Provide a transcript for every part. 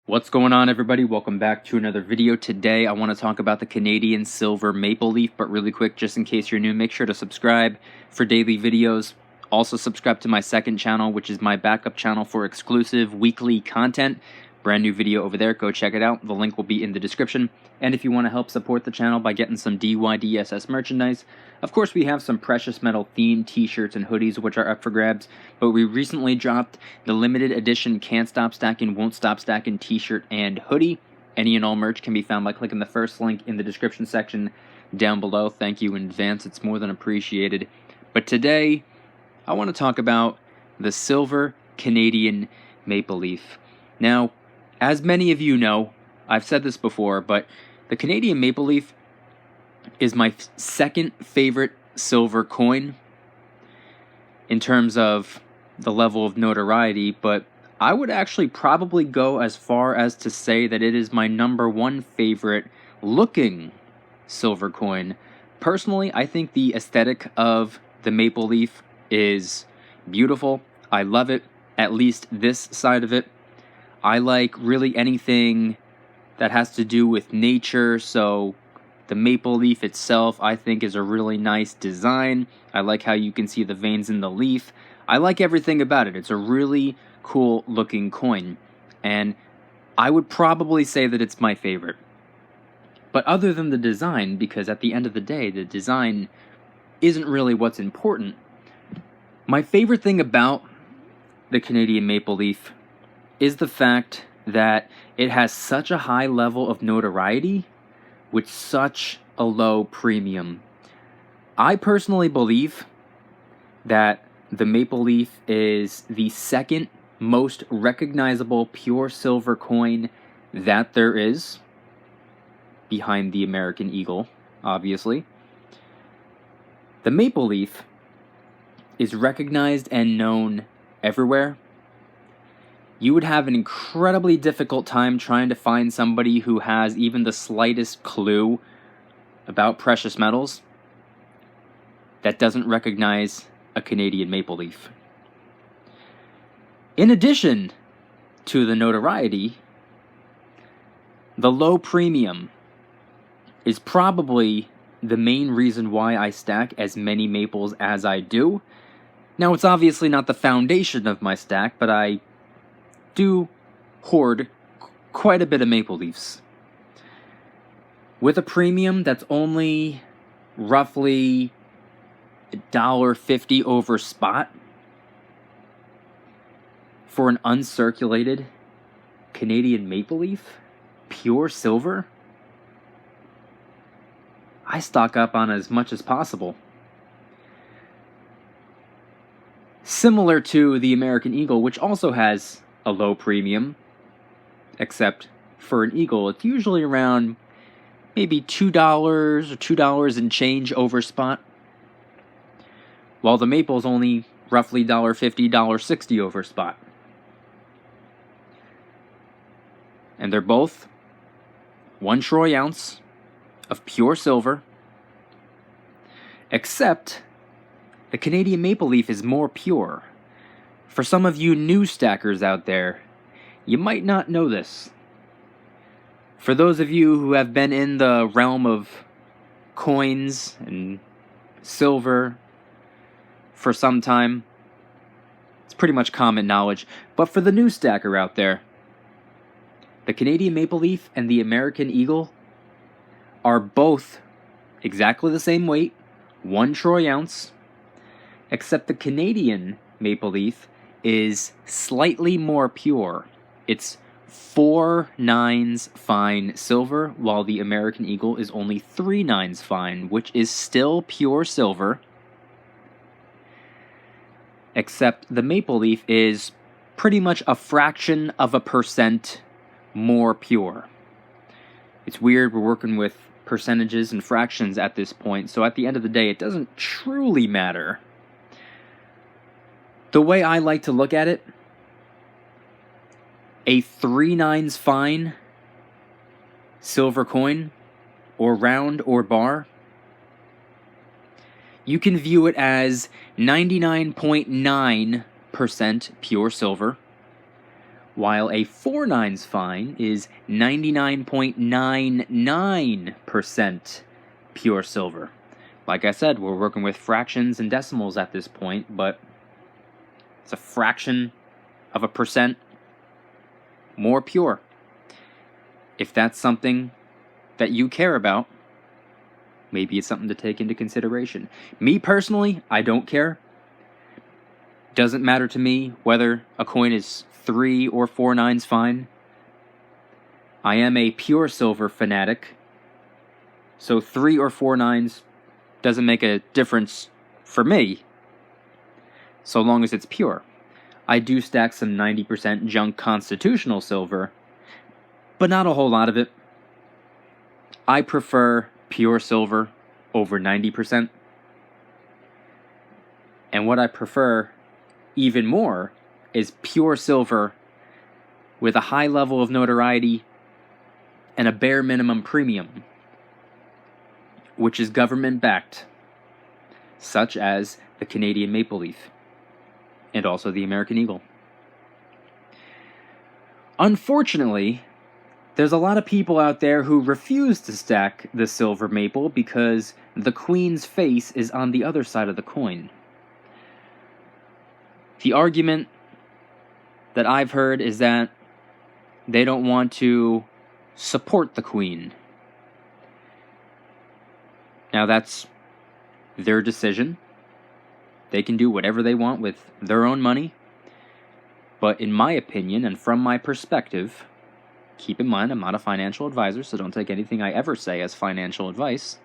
What's going on, everybody? Welcome back to another video. Today I want to talk about the Canadian Silver Maple Leaf, but really quick, just in case you're new, make sure to subscribe for daily videos. Also subscribe to my second channel, which is my backup channel for exclusive weekly content. Brand new video over there, go check it out. The link will be in the description. And if you want to help support the channel by getting some DYDSS merchandise, of course we have some precious metal themed t-shirts and hoodies which are up for grabs, but we recently dropped the limited edition Can't Stop Stacking, Won't Stop Stacking t-shirt and hoodie. Any and all merch can be found by clicking the first link in the description section down below. Thank you in advance, it's more than appreciated. But today, I want to talk about the Silver Canadian Maple Leaf. Now, as many of you know, I've said this before, but the Canadian Maple Leaf is my second favorite silver coin in terms of the level of notoriety, but I would actually probably go as far as to say that it is my #1 favorite looking silver coin. Personally, I think the aesthetic of the maple leaf is beautiful. I love it, at least this side of it. I like really anything that has to do with nature, so the maple leaf itself I think is a really nice design. I like how you can see the veins in the leaf. I like everything about it. It's a really cool looking coin, and I would probably say that it's my favorite. But other than the design, because at the end of the day, the design isn't really what's important, my favorite thing about the Canadian Maple Leaf is the fact that it has such a high level of notoriety with such a low premium. I personally believe that the maple leaf is the second most recognizable pure silver coin that there is, behind the American Eagle, obviously. The maple leaf is recognized and known everywhere. You would have an incredibly difficult time trying to find somebody who has even the slightest clue about precious metals that doesn't recognize a Canadian maple leaf. In addition to the notoriety, the low premium is probably the main reason why I stack as many maples as I do. Now, it's obviously not the foundation of my stack, but I do hoard quite a bit of maple leaves. With a premium that's only roughly $1.50 over spot for an uncirculated Canadian maple leaf, pure silver, I stock up on as much as possible. Similar to the American Eagle, which also has a low premium, except for an eagle, it's usually around maybe $2 or $2 and change over spot, while the maple's only roughly $1.50, $1.60 over spot. And they're both 1 troy ounce of pure silver, except the Canadian maple leaf is more pure. For some of you new stackers out there, you might not know this. For those of you who have been in the realm of coins and silver for some time, it's pretty much common knowledge. But for the new stacker out there, the Canadian maple leaf and the American Eagle are both exactly the same weight, 1 troy ounce, except the Canadian maple leaf is slightly more pure. It's 4/9 fine silver, while the American Eagle is only 3/9 fine, which is still pure silver, except the maple leaf is pretty much a fraction of a percent more pure. It's weird, we're working with percentages and fractions at this point, so at the end of the day, it doesn't truly matter. The way I like to look at it, a 3/9 fine silver coin, or round or bar, you can view it as 99.9% pure silver, while a 4 nines fine is 99.99% pure silver. Like I said, we're working with fractions and decimals at this point, but it's a fraction of a percent more pure. If that's something that you care about, maybe it's something to take into consideration. Me personally, I don't care. Doesn't matter to me whether a coin is 3 or 4 nines fine. I am a pure silver fanatic, so 3 or 4 nines doesn't make a difference for me, so long as it's pure. I do stack some 90% junk constitutional silver, but not a whole lot of it. I prefer pure silver over 90%. And what I prefer even more is pure silver with a high level of notoriety and a bare minimum premium, which is government-backed, such as the Canadian maple leaf and also the American eagle. Unfortunately, there's a lot of people out there who refuse to stack the silver maple because the queen's face is on the other side of the coin. The argument that I've heard is that they don't want to support the queen. Now that's their decision. They can do whatever they want with their own money. But in my opinion, and from my perspective, keep in mind I'm not a financial advisor, so don't take anything I ever say as financial advice.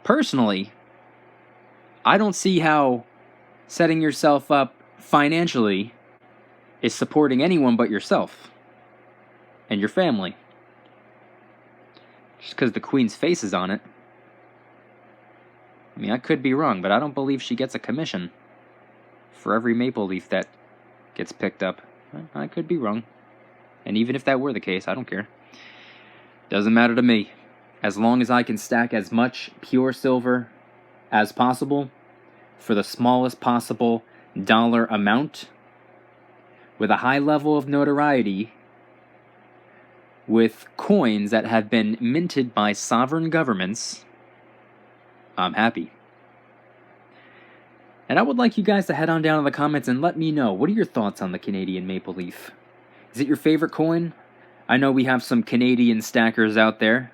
Personally, I don't see how setting yourself up financially is supporting anyone but yourself and your family. Just because the queen's face is on it. I mean, I could be wrong, but I don't believe she gets a commission for every maple leaf that gets picked up. I could be wrong. And even if that were the case, I don't care. Doesn't matter to me. As long as I can stack as much pure silver as possible for the smallest possible dollar amount with a high level of notoriety with coins that have been minted by sovereign governments, I'm happy. And I would like you guys to head on down in the comments and let me know, what are your thoughts on the Canadian maple leaf? Is it your favorite coin? I know we have some Canadian stackers out there.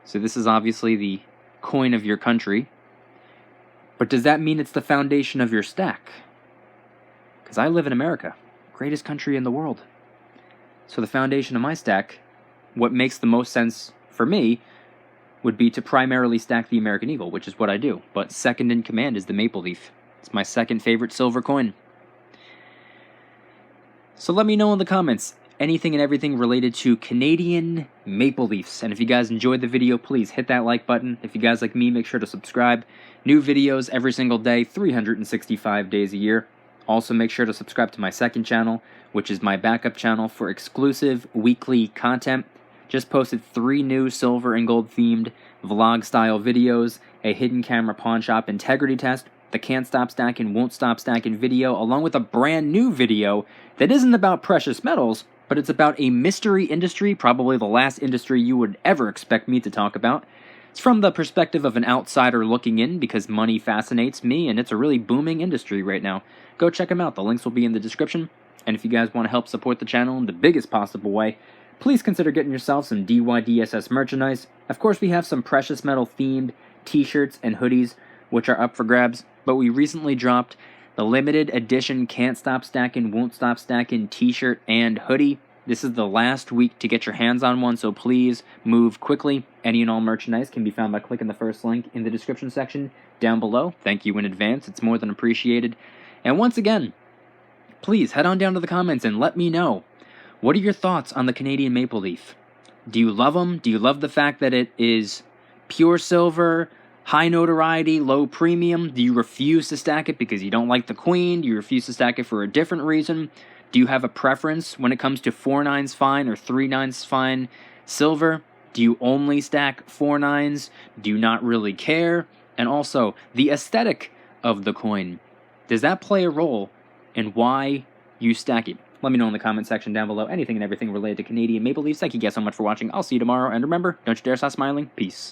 So this is obviously the coin of your country. But does that mean it's the foundation of your stack? Because I live in America, greatest country in the world. So the foundation of my stack, what makes the most sense for me, would be to primarily stack the American eagle, which is what I do. But second in command is the maple leaf. It's my second favorite silver coin. So let me know in the comments anything and everything related to Canadian maple leafs. And if you guys enjoyed the video, please hit that like button. If you guys like me, make sure to subscribe. New videos every single day, 365 days a year. Also make sure to subscribe to my second channel, which is my backup channel for exclusive weekly content. Just posted 3 new silver and gold themed vlog style videos, a hidden camera pawn shop integrity test, the can't stop stacking, won't stop stacking video, along with a brand new video that isn't about precious metals, but it's about a mystery industry, probably the last industry you would ever expect me to talk about. It's from the perspective of an outsider looking in because money fascinates me and it's a really booming industry right now. Go check them out. The links will be in the description. And if you guys want to help support the channel in the biggest possible way, please consider getting yourself some DYDSS merchandise. Of course, we have some precious metal themed t-shirts and hoodies, which are up for grabs, but we recently dropped the limited edition Can't Stop Stacking, Won't Stop Stacking t-shirt and hoodie. This is the last week to get your hands on one, so please move quickly. Any and all merchandise can be found by clicking the first link in the description section down below. Thank you in advance. It's more than appreciated. And once again, please head on down to the comments and let me know, what are your thoughts on the Canadian maple leaf? Do you love them? Do you love the fact that it is pure silver, high notoriety, low premium? Do you refuse to stack it because you don't like the queen? Do you refuse to stack it for a different reason? Do you have a preference when it comes to 4 nines fine or 3 nines fine silver? Do you only stack 4 nines? Do you not really care? And also, the aesthetic of the coin. Does that play a role and why you stack it. Let me know in the comment section down below anything and everything related to Canadian Maple Leafs. Thank you guys so much for watching. I'll see you tomorrow, and remember, don't you dare stop smiling. Peace.